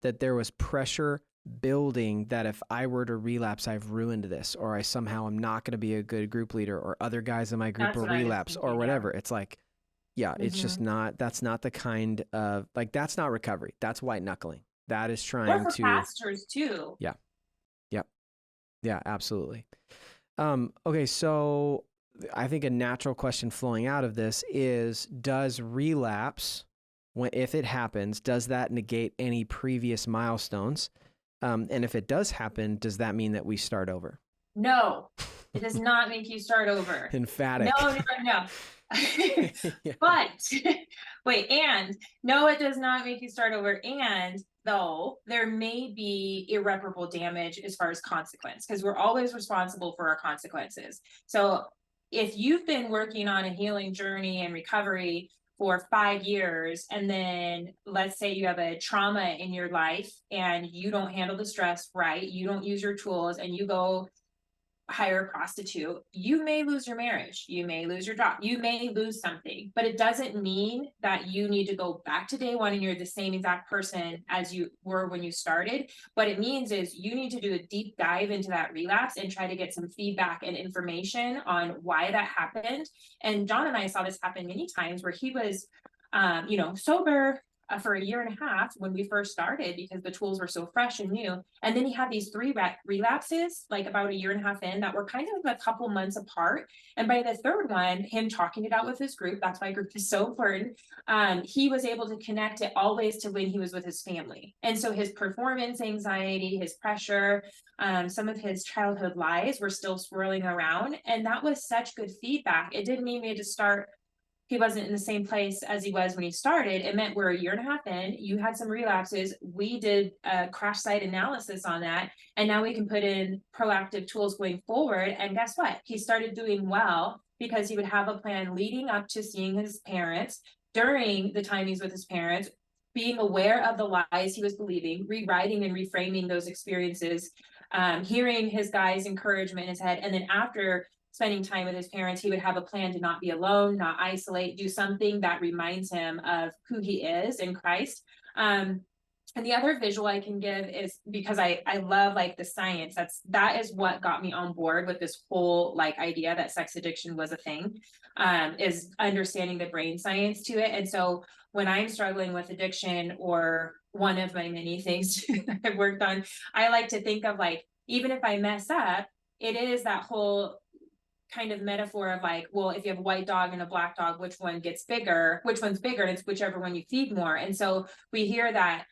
there was pressure building that if I were to relapse, I've ruined this, or I somehow am not going to be a good group leader, or other guys in my group will relapse or whatever. It's like, it's just not, that's not the kind of, like, that's not recovery. That's white knuckling. That is trying to pastors too. Yeah. Yeah, absolutely. Okay. So I think a natural question flowing out of this is, does relapse, if it happens, does that negate any previous milestones? And if it does happen, does that mean that we start over? No, it does not make you start over. Emphatic. No. Yeah. But wait, and no, it does not make you start over. And though there may be irreparable damage as far as consequence, because we're always responsible for our consequences. So if you've been working on a healing journey and recovery for 5 years, and then let's say you have a trauma in your life and you don't handle the stress right, you don't use your tools, and you go hire a prostitute, you may lose your marriage, you may lose your job, you may lose something, but it doesn't mean that you need to go back to day one and you're the same exact person as you were when you started. What it means is you need to do a deep dive into that relapse and try to get some feedback and information on why that happened. And John and I saw this happen many times where he was sober for a year and a half when we first started because the tools were so fresh and new. And then he had these 3 relapses, like about a year and a half in, that were kind of a couple months apart. And by the third one, him talking it out with his group, that's why group is so important. He was able to connect it always to when he was with his family. And so his performance anxiety, his pressure, some of his childhood lies were still swirling around. And that was such good feedback. It didn't mean we had to start. He wasn't in the same place as he was when he started. It meant we're a year and a half in, you had some relapses. We did a crash site analysis on that. And now we can put in proactive tools going forward. And guess what? He started doing well because he would have a plan leading up to seeing his parents, during the time he's with his parents, being aware of the lies he was believing, rewriting and reframing those experiences, hearing his guys' encouragement in his head. And then after spending time with his parents, he would have a plan to not be alone, not isolate, do something that reminds him of who he is in Christ. And the other visual I can give is, because I love like the science, that is what got me on board with this whole like idea that sex addiction was a thing, is understanding the brain science to it. And so when I'm struggling with addiction, or one of my many things I've worked on, I like to think of like, even if I mess up, it is that whole kind of metaphor of like, well, if you have a white dog and a black dog, which one's bigger? And it's whichever one you feed more. And so we hear that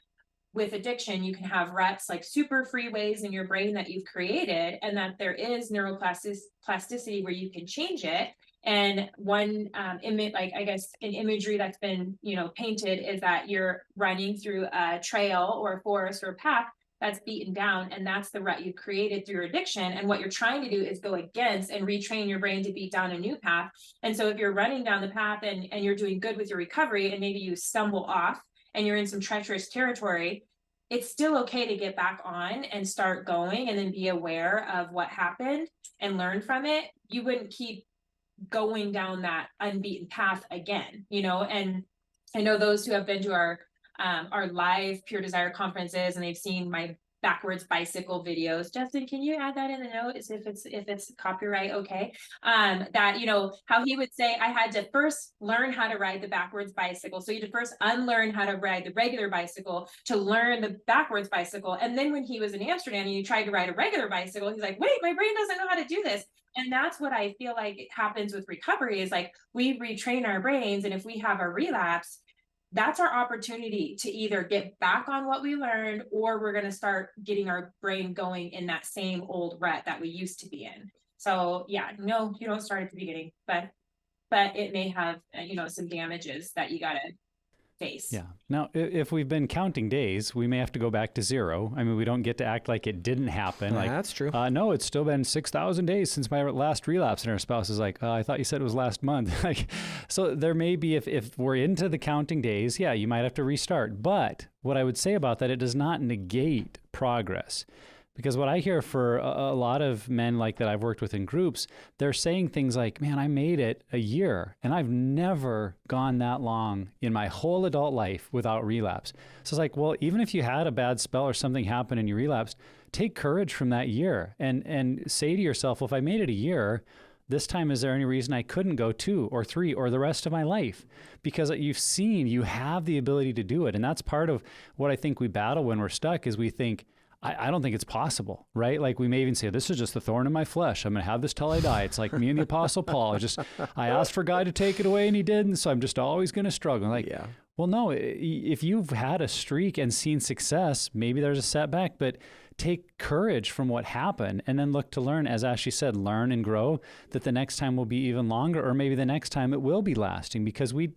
with addiction, you can have reps, like super freeways in your brain that you've created, and that there is neuroplasticity where you can change it. And one image, like I guess an imagery that's been, painted, is that you're running through a trail or a forest or a path that's beaten down, and that's the rut you've created through addiction. And what you're trying to do is go against and retrain your brain to beat down a new path. And so if you're running down the path and you're doing good with your recovery, and maybe you stumble off and you're in some treacherous territory, it's still okay to get back on and start going, and then be aware of what happened and learn from it. You wouldn't keep going down that unbeaten path again, and I know those who have been to our live Pure Desire conferences, and they've seen my backwards bicycle videos. Justin, can you add that in the notes if it's copyright okay? That, how he would say, I had to first learn how to ride the backwards bicycle. So you had to first unlearn how to ride the regular bicycle to learn the backwards bicycle. And then when he was in Amsterdam and he tried to ride a regular bicycle, he's like, wait, my brain doesn't know how to do this. And that's what I feel like it happens with recovery, is like we retrain our brains. And if we have a relapse, that's our opportunity to either get back on what we learned, or we're going to start getting our brain going in that same old rut that we used to be in. So yeah, no, you don't start at the beginning, but it may have, some damages that you got to face. Yeah. Now, if we've been counting days, we may have to go back to 0. I mean, we don't get to act like it didn't happen. Yeah, like, that's true. No, it's still been 6,000 days since my last relapse. And our spouse is like, I thought you said it was last month. So there may be, if we're into the counting days, yeah, you might have to restart. But what I would say about that, it does not negate progress. Because what I hear for a lot of men like that I've worked with in groups, they're saying things like, man, I made it a year, and I've never gone that long in my whole adult life without relapse. So it's like, well, even if you had a bad spell or something happened and you relapsed, take courage from that year and say to yourself, well, if I made it a year, this time, is there any reason I couldn't go 2 or 3 or the rest of my life? Because you have the ability to do it. And that's part of what I think we battle when we're stuck, is we think, I don't think it's possible, right? Like we may even say, this is just the thorn in my flesh. I'm going to have this till I die. It's like me and the Apostle Paul. I asked for God to take it away and he didn't, so I'm just always going to struggle. Like, yeah. Well, no, if you've had a streak and seen success, maybe there's a setback, but take courage from what happened and then look to learn, as Ashley said, learn and grow, that the next time will be even longer, or maybe the next time it will be lasting, because we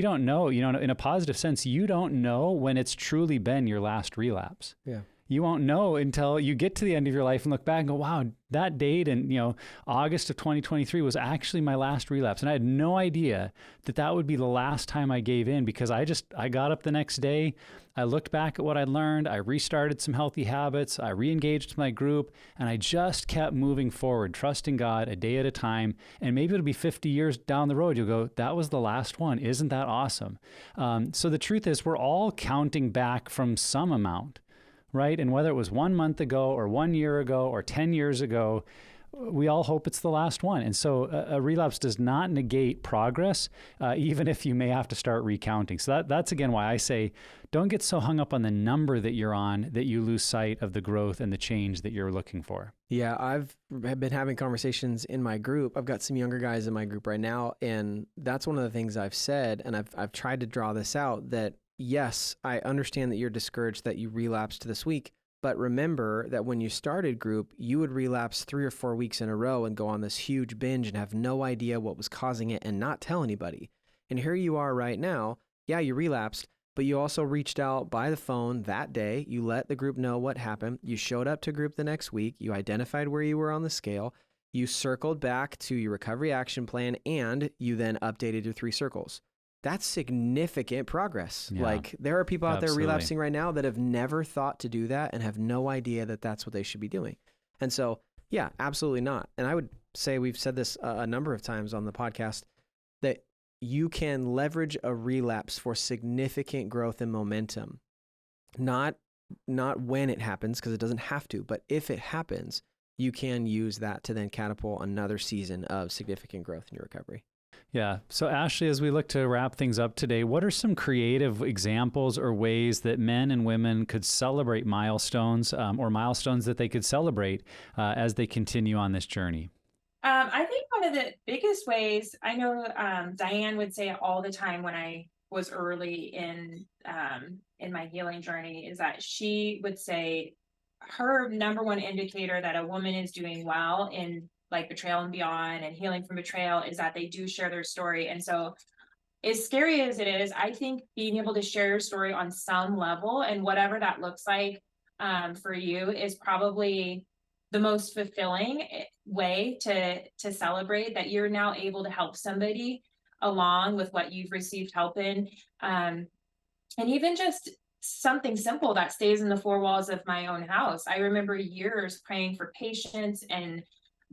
don't know, in a positive sense, you don't know when it's truly been your last relapse. Yeah. You won't know until you get to the end of your life and look back and go, wow, that date in, August of 2023 was actually my last relapse. And I had no idea that would be the last time I gave in, because I got up the next day, I looked back at what I'd learned, I restarted some healthy habits, I re-engaged my group, and I just kept moving forward, trusting God a day at a time. And maybe it'll be 50 years down the road, you'll go, that was the last one. Isn't that awesome? So the truth is, we're all counting back from some amount. Right? And whether it was 1 month ago or 1 year ago or 10 years ago, we all hope it's the last one. And so a relapse does not negate progress, even if you may have to start recounting. So that's again why I say, don't get so hung up on the number that you're on that you lose sight of the growth and the change that you're looking for. Yeah, I've been having conversations in my group. I've got some younger guys in my group right now, and that's one of the things I've said, and I've tried to draw this out, that yes, I understand that you're discouraged that you relapsed this week, but remember that when you started group, you would relapse 3 or 4 weeks in a row and go on this huge binge and have no idea what was causing it and not tell anybody. And here you are right now. Yeah, you relapsed, but you also reached out by the phone that day. You let the group know what happened. You showed up to group the next week. You identified where you were on the scale. You circled back to your recovery action plan, and you then updated your 3 circles. That's significant progress. Yeah, like, there are people out absolutely. there relapsing right now that have never thought to do that and have no idea that that's what they should be doing. And so, yeah, absolutely not. And I would say, we've said this a number of times on the podcast, that you can leverage a relapse for significant growth and momentum. Not when it happens, because it doesn't have to, but if it happens, you can use that to then catapult another season of significant growth in your recovery. Yeah. So Ashley, as we look to wrap things up today, what are some creative examples or ways that men and women could celebrate milestones, or milestones that they could celebrate as they continue on this journey? I think one of the biggest ways, I know Diane would say it all the time when I was early in my healing journey, is that she would say her number one indicator that a woman is doing well in like betrayal and beyond and healing from betrayal is that they do share their story. And so, as scary as it is, I think being able to share your story on some level, and whatever that looks like for you, is probably the most fulfilling way to celebrate that you're now able to help somebody along with what you've received help in. And even just something simple that stays in the 4 walls of my own house. I remember years praying for patience and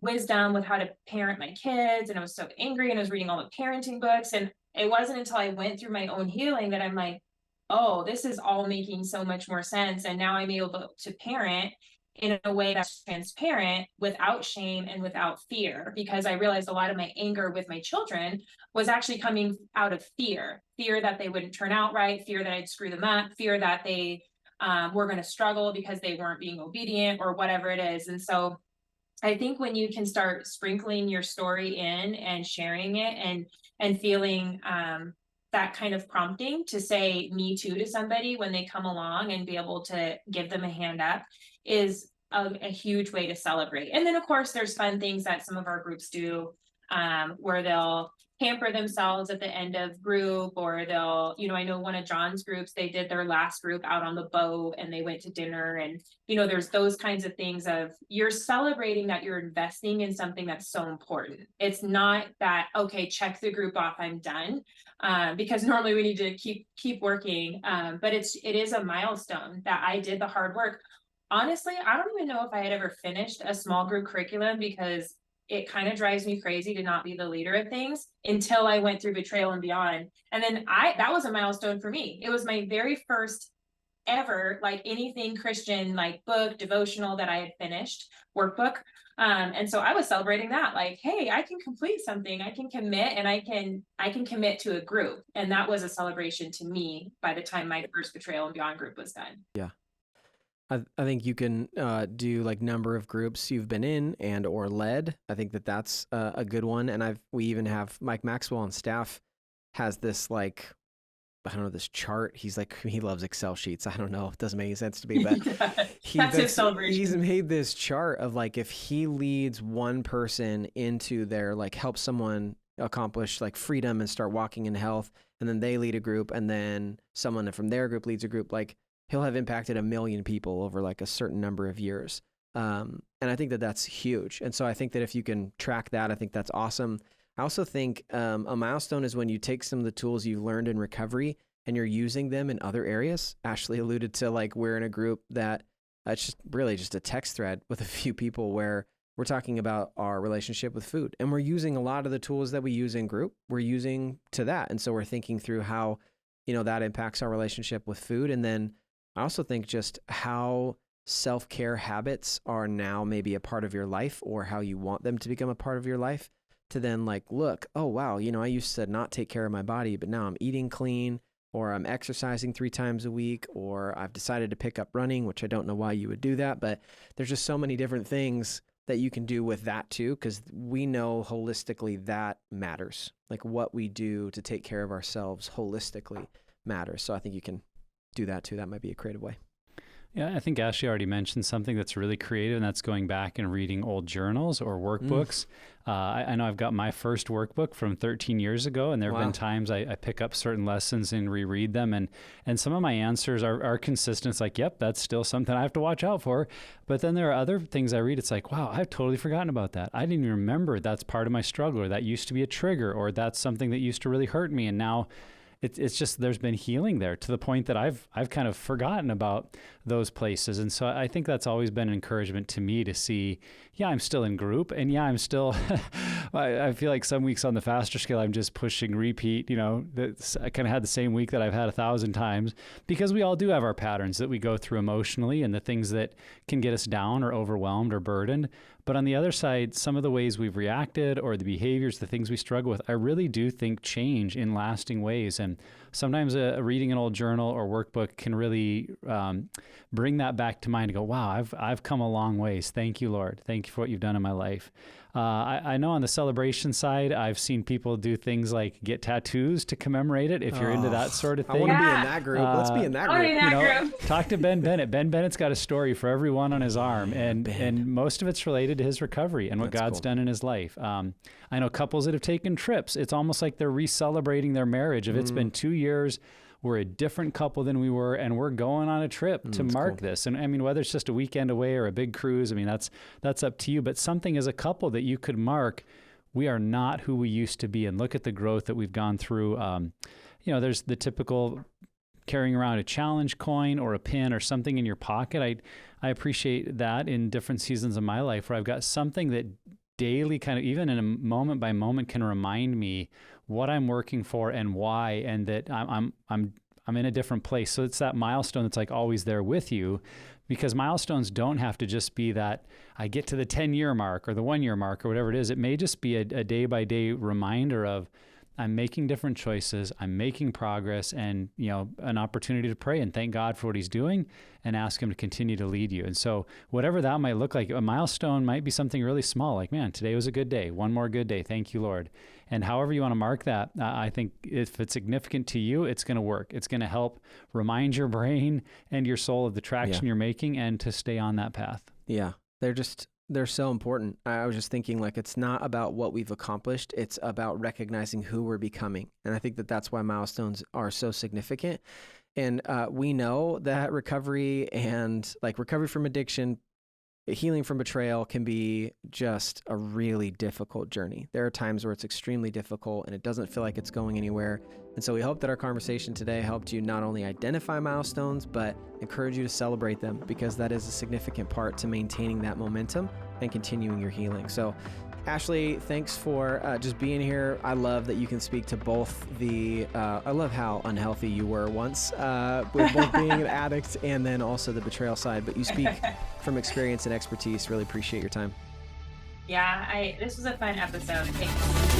wisdom with how to parent my kids, and I was so angry, and I was reading all the parenting books, and it wasn't until I went through my own healing that I'm like, oh, this is all making so much more sense. And now I'm able to parent in a way that's transparent, without shame and without fear, because I realized a lot of my anger with my children was actually coming out of fear that they wouldn't turn out right, fear that I'd screw them up, fear that they were going to struggle because they weren't being obedient or whatever it is. And so I think when you can start sprinkling your story in and sharing it and feeling that kind of prompting to say me too to somebody when they come along, and be able to give them a hand up, is a huge way to celebrate. And then of course there's fun things that some of our groups do, where they'll pamper themselves at the end of group, or they'll, I know one of John's groups, they did their last group out on the boat and they went to dinner, and there's those kinds of things of you're celebrating that you're investing in something that's so important. It's not that, okay, check the group off, I'm done, because normally we need to keep working, but it is a milestone that I did the hard work. Honestly, I don't even know if I had ever finished a small group curriculum, because it kind of drives me crazy to not be the leader of things, until I went through betrayal and beyond. And then that was a milestone for me. It was my very first ever, like, anything Christian, like, book, devotional that I had finished, workbook. And so I was celebrating that, like, hey, I can complete something, I can commit, and I can commit to a group. And that was a celebration to me by the time my first betrayal and beyond group was done. Yeah. I think you can do like number of groups you've been in and or led. I think that's a good one. And we even have Mike Maxwell on staff has this like I don't know, this chart. He's like, he loves Excel sheets. I don't know. It doesn't make any sense to me, but That's his celebration. He's made this chart of like, if he leads one person into their, like, help someone accomplish like freedom and start walking in health, and then they lead a group, and then someone from their group leads a group, like he'll have impacted 1 million people over like a certain number of years. And I think that that's huge. And so I think that if you can track that, I think that's awesome. I also think a milestone is when you take some of the tools you've learned in recovery and you're using them in other areas. Ashley alluded to, like, we're in a group that it's just really just a text thread with a few people where we're talking about our relationship with food, and we're using a lot of the tools that we use in group, we're using to that. And so we're thinking through how, you know, that impacts our relationship with food. And then I also think just how self-care habits are now maybe a part of your life, or how you want them to become a part of your life, to then like, look, oh, wow, you know, I used to not take care of my body, but now I'm eating clean, or I'm exercising 3 times a week, or I've decided to pick up running, which I don't know why you would do that, but there's just so many different things that you can do with that too, because we know holistically that matters. Like, what we do to take care of ourselves holistically matters. So I think you can do that too. That might be a creative way. Yeah, I think Ashley already mentioned something that's really creative, and that's going back and reading old journals or workbooks. I know I've got my first workbook from 13 years ago, and there have been times I pick up certain lessons and reread them, and some of my answers are consistent. It's like, yep, that's still something I have to watch out for. But then there are other things I read. It's like, wow, I've totally forgotten about that. I didn't even remember that's part of my struggle, or that used to be a trigger, or that's something that used to really hurt me, and now it's just, there's been healing there to the point that I've kind of forgotten about those places. And so I think that's always been an encouragement to me to see, yeah, I'm still in group, and yeah, I'm still, I feel like some weeks on the faster scale, I'm just pushing repeat, you know, I kind of had the same week that I've had 1,000 times, because we all do have our patterns that we go through emotionally, and the things that can get us down or overwhelmed or burdened. But on the other side, some of the ways we've reacted, or the behaviors, the things we struggle with, I really do think change in lasting ways. And sometimes reading an old journal or workbook can really bring that back to mind and go, wow, I've come a long ways. Thank you, Lord. Thank you for what you've done in my life. I know on the celebration side, I've seen people do things like get tattoos to commemorate it, if you're into that sort of thing. I want to be in that group. Let's be in that group. Talk to Ben Bennett. Ben Bennett's got a story for every one on his arm, and most of it's related to his recovery and what God's done in his life. I know couples that have taken trips. It's almost like they're re-celebrating their marriage. If it's been 2 years, we're a different couple than we were, and we're going on a trip to mark this. And I mean, whether it's just a weekend away or a big cruise, I mean, that's up to you. But something as a couple that you could mark, we are not who we used to be, and look at the growth that we've gone through. You know, there's the typical carrying around a challenge coin or a pin or something in your pocket. I appreciate that in different seasons of my life, where I've got something that daily, kind of even in a moment by moment, can remind me what I'm working for and why, and that I'm in a different place. So it's that milestone that's like always there with you, because milestones don't have to just be that I get to the 10-year mark or the 1-year mark or whatever it is. It may just be a day-by-day reminder of, I'm making different choices, I'm making progress, and, you know, an opportunity to pray and thank God for what he's doing and ask him to continue to lead you. And so whatever that might look like, a milestone might be something really small, like, man, today was a good day, one more good day, thank you, Lord. And however you want to mark that, I think if it's significant to you, it's going to work. It's going to help remind your brain and your soul of the traction you're making, and to stay on that path. Yeah, they're so important. I was just thinking, like, it's not about what we've accomplished. It's about recognizing who we're becoming. And I think that that's why milestones are so significant. And we know that recovery and like recovery from addiction, healing from betrayal can be just a really difficult journey. There are times where it's extremely difficult and it doesn't feel like it's going anywhere. And so we hope that our conversation today helped you not only identify milestones, but encourage you to celebrate them, because that is a significant part to maintaining that momentum and continuing your healing. So Ashley, thanks for just being here. I love that you can speak to both I love how unhealthy you were once with both being an addict and then also the betrayal side, but you speak from experience and expertise. Really appreciate your time. Yeah, this was a fun episode. Thanks.